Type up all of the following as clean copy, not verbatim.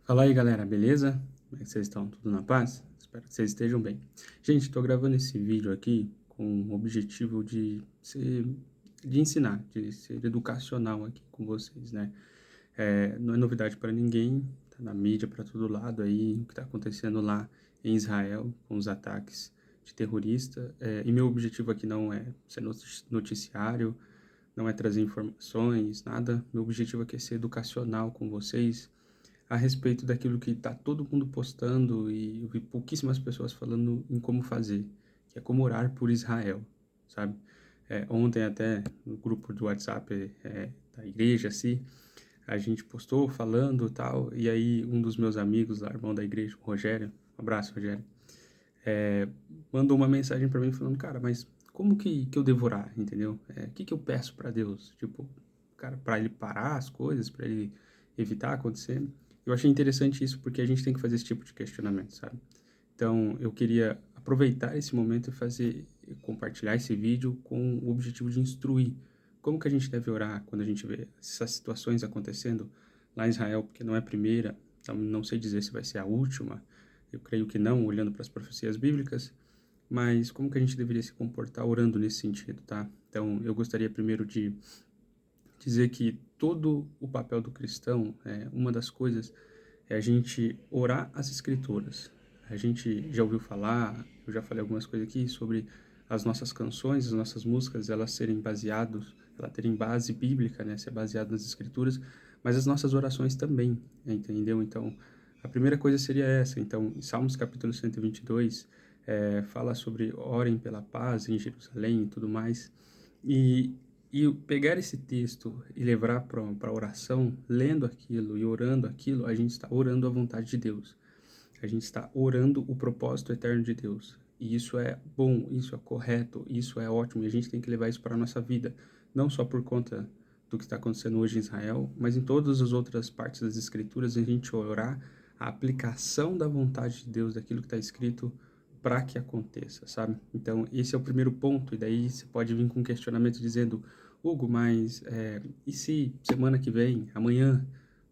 Fala aí, galera, beleza? Como é que vocês estão? Tudo na paz? Espero que vocês estejam bem. Gente, estou gravando esse vídeo aqui com o objetivo de ensinar, de ser educacional aqui com vocês, né? Não é novidade para ninguém, tá na mídia para todo lado aí, o que está acontecendo lá em Israel com os ataques de terrorista. E meu objetivo aqui não é ser noticiário, não é trazer informações, nada. Meu objetivo aqui é ser educacional com vocês a respeito daquilo que está todo mundo postando e eu vi pouquíssimas pessoas falando em como fazer, que é como orar por Israel, sabe? Ontem até no grupo do WhatsApp da igreja, assim, a gente postou falando tal, e aí um dos meus amigos lá, irmão da igreja, o Rogério, um abraço, Rogério, é, mandou uma mensagem para mim falando, cara, mas como que eu devo orar, entendeu? O que eu peço para Deus? Tipo, cara, para ele parar as coisas, para ele evitar acontecer. Eu achei interessante isso porque a gente tem que fazer esse tipo de questionamento, sabe? Então, eu queria aproveitar esse momento e compartilhar esse vídeo com o objetivo de instruir como que a gente deve orar quando a gente vê essas situações acontecendo lá em Israel, porque não é a primeira, então não sei dizer se vai ser a última, eu creio que não, olhando para as profecias bíblicas, mas como que a gente deveria se comportar orando nesse sentido, tá? Então, eu gostaria primeiro de dizer que todo o papel do cristão, uma das coisas é a gente orar as escrituras. A gente já ouviu falar, eu já falei algumas coisas aqui sobre as nossas canções, as nossas músicas, elas serem baseadas, ela terem base bíblica, né, ser baseado nas escrituras, mas as nossas orações também, entendeu? Então, a primeira coisa seria essa. Então, em Salmos capítulo 122, fala sobre orem pela paz em Jerusalém e tudo mais. E pegar esse texto e levar para a oração, lendo aquilo e orando aquilo, a gente está orando a vontade de Deus. A gente está orando o propósito eterno de Deus. E isso é bom, isso é correto, isso é ótimo. E a gente tem que levar isso para a nossa vida. Não só por conta do que está acontecendo hoje em Israel, mas em todas as outras partes das Escrituras, a gente orar a aplicação da vontade de Deus, daquilo que está escrito, para que aconteça, sabe? Então, esse é o primeiro ponto. E daí você pode vir com um questionamento dizendo, Hugo, mas e se semana que vem, amanhã,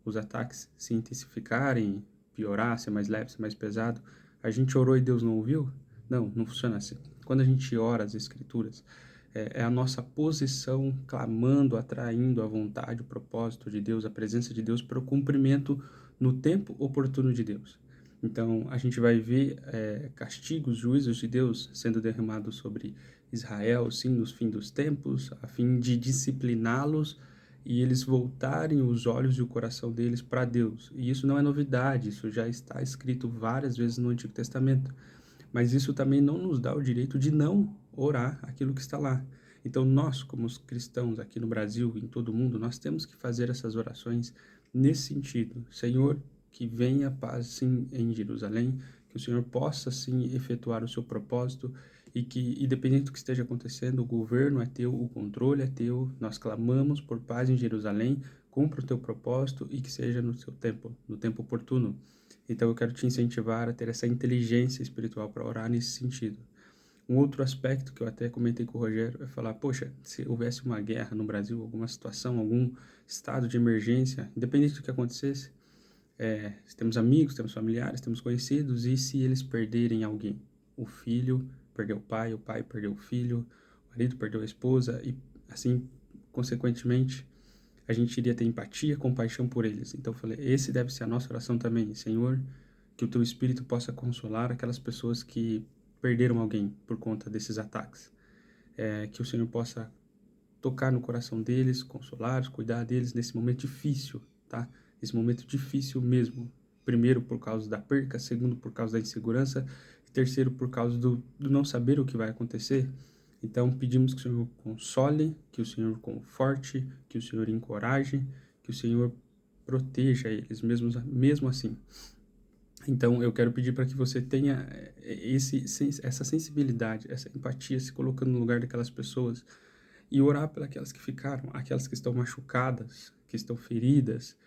os ataques se intensificarem, piorar, ser mais leve, ser mais pesado? A gente orou e Deus não ouviu? Não, não funciona assim. Quando a gente ora as Escrituras, é a nossa posição clamando, atraindo a vontade, o propósito de Deus, a presença de Deus para o cumprimento no tempo oportuno de Deus. Então, a gente vai ver castigos, juízos de Deus sendo derramados sobre Israel, sim, nos fins dos tempos, a fim de discipliná-los e eles voltarem os olhos e o coração deles para Deus. E isso não é novidade, isso já está escrito várias vezes no Antigo Testamento. Mas isso também não nos dá o direito de não orar aquilo que está lá. Então, nós, como os cristãos aqui no Brasil e em todo o mundo, nós temos que fazer essas orações nesse sentido. Senhor, que venha paz sim em Jerusalém, que o Senhor possa sim efetuar o seu propósito e que, independente do que esteja acontecendo, o governo é teu, o controle é teu, nós clamamos por paz em Jerusalém, cumpra o teu propósito e que seja no seu tempo, no tempo oportuno. Então eu quero te incentivar a ter essa inteligência espiritual para orar nesse sentido. Um outro aspecto que eu até comentei com o Rogério é falar, poxa, se houvesse uma guerra no Brasil, alguma situação, algum estado de emergência, independente do que acontecesse, se temos amigos, temos familiares, temos conhecidos, e se eles perderem alguém? O filho perdeu o pai perdeu o filho, o marido perdeu a esposa, e assim, consequentemente, a gente iria ter empatia, compaixão por eles. Então eu falei, esse deve ser a nossa oração também, Senhor, que o teu Espírito possa consolar aquelas pessoas que perderam alguém por conta desses ataques. Que o Senhor possa tocar no coração deles, consolar, cuidar deles nesse momento difícil, tá? Esse momento difícil mesmo. Primeiro por causa da perca, segundo por causa da insegurança, e terceiro por causa do não saber o que vai acontecer. Então pedimos que o Senhor console, que o Senhor conforte, que o Senhor encoraje, que o Senhor proteja eles, mesmo assim. Então, eu quero pedir para que você tenha essa sensibilidade, essa empatia, se colocando no lugar daquelas pessoas e orar pelas que ficaram, aquelas que estão machucadas, que estão feridas,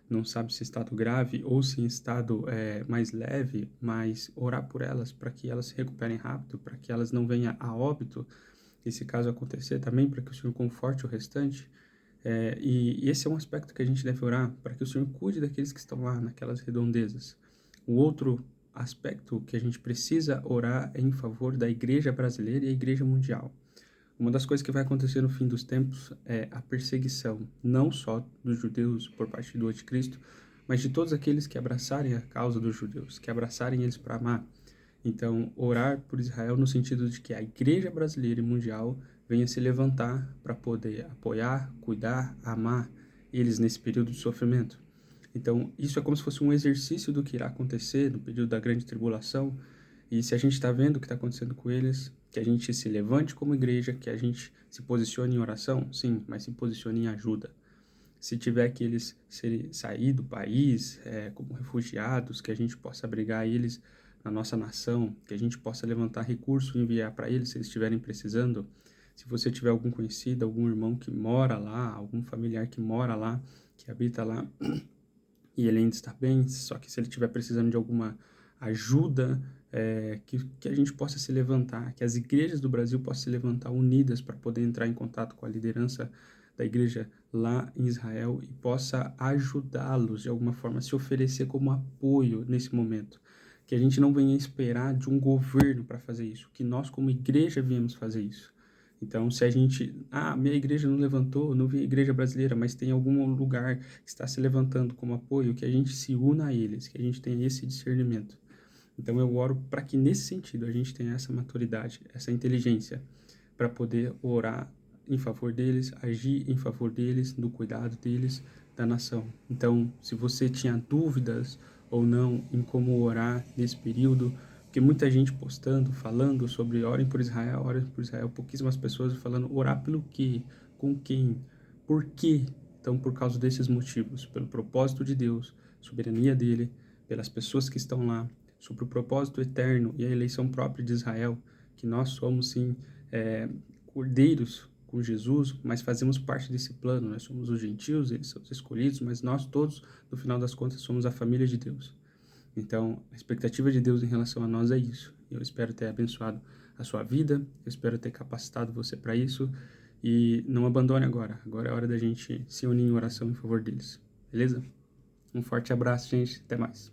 não sabe se em estado grave ou se em estado mais leve, mas orar por elas para que elas se recuperem rápido, para que elas não venham a óbito, e se caso acontecer também, para que o Senhor conforte o restante. E esse é um aspecto que a gente deve orar para que o Senhor cuide daqueles que estão lá naquelas redondezas. O outro aspecto que a gente precisa orar é em favor da igreja brasileira e a igreja mundial. Uma das coisas que vai acontecer no fim dos tempos é a perseguição, não só dos judeus por parte do anticristo, mas de todos aqueles que abraçarem a causa dos judeus, que abraçarem eles para amar. Então, orar por Israel no sentido de que a igreja brasileira e mundial venha se levantar para poder apoiar, cuidar, amar eles nesse período de sofrimento. Então, isso é como se fosse um exercício do que irá acontecer no período da grande tribulação. E se a gente está vendo o que está acontecendo com eles, que a gente se levante como igreja, que a gente se posicione em oração, sim, mas se posicione em ajuda. Se tiver que eles sair do país como refugiados, que a gente possa abrigar eles na nossa nação, que a gente possa levantar recurso e enviar para eles se eles estiverem precisando. Se você tiver algum conhecido, algum irmão que mora lá, algum familiar que mora lá, que habita lá, e ele ainda está bem, só que se ele estiver precisando de alguma ajuda, que a gente possa se levantar, que as igrejas do Brasil possam se levantar unidas para poder entrar em contato com a liderança da igreja lá em Israel e possa ajudá-los de alguma forma, se oferecer como apoio nesse momento. Que a gente não venha esperar de um governo para fazer isso, que nós como igreja viemos fazer isso. Então, se a gente, minha igreja não levantou, não vi a igreja brasileira, mas tem algum lugar que está se levantando como apoio, que a gente se una a eles, que a gente tenha esse discernimento. Então, eu oro para que nesse sentido a gente tenha essa maturidade, essa inteligência, para poder orar em favor deles, agir em favor deles, do cuidado deles, da nação. Então, se você tinha dúvidas ou não em como orar nesse período, porque muita gente postando, falando sobre orem por Israel, pouquíssimas pessoas falando orar pelo quê, com quem, por quê. Então, por causa desses motivos, pelo propósito de Deus, soberania dele, pelas pessoas que estão lá, sobre o propósito eterno e a eleição própria de Israel, que nós somos, sim, cordeiros com Jesus, mas fazemos parte desse plano. Nós somos os gentios, eles são os escolhidos, mas nós todos, no final das contas, somos a família de Deus. Então, a expectativa de Deus em relação a nós é isso. Eu espero ter abençoado a sua vida, eu espero ter capacitado você para isso. E não abandone agora. Agora é hora da gente se unir em oração em favor deles. Beleza? Um forte abraço, gente. Até mais.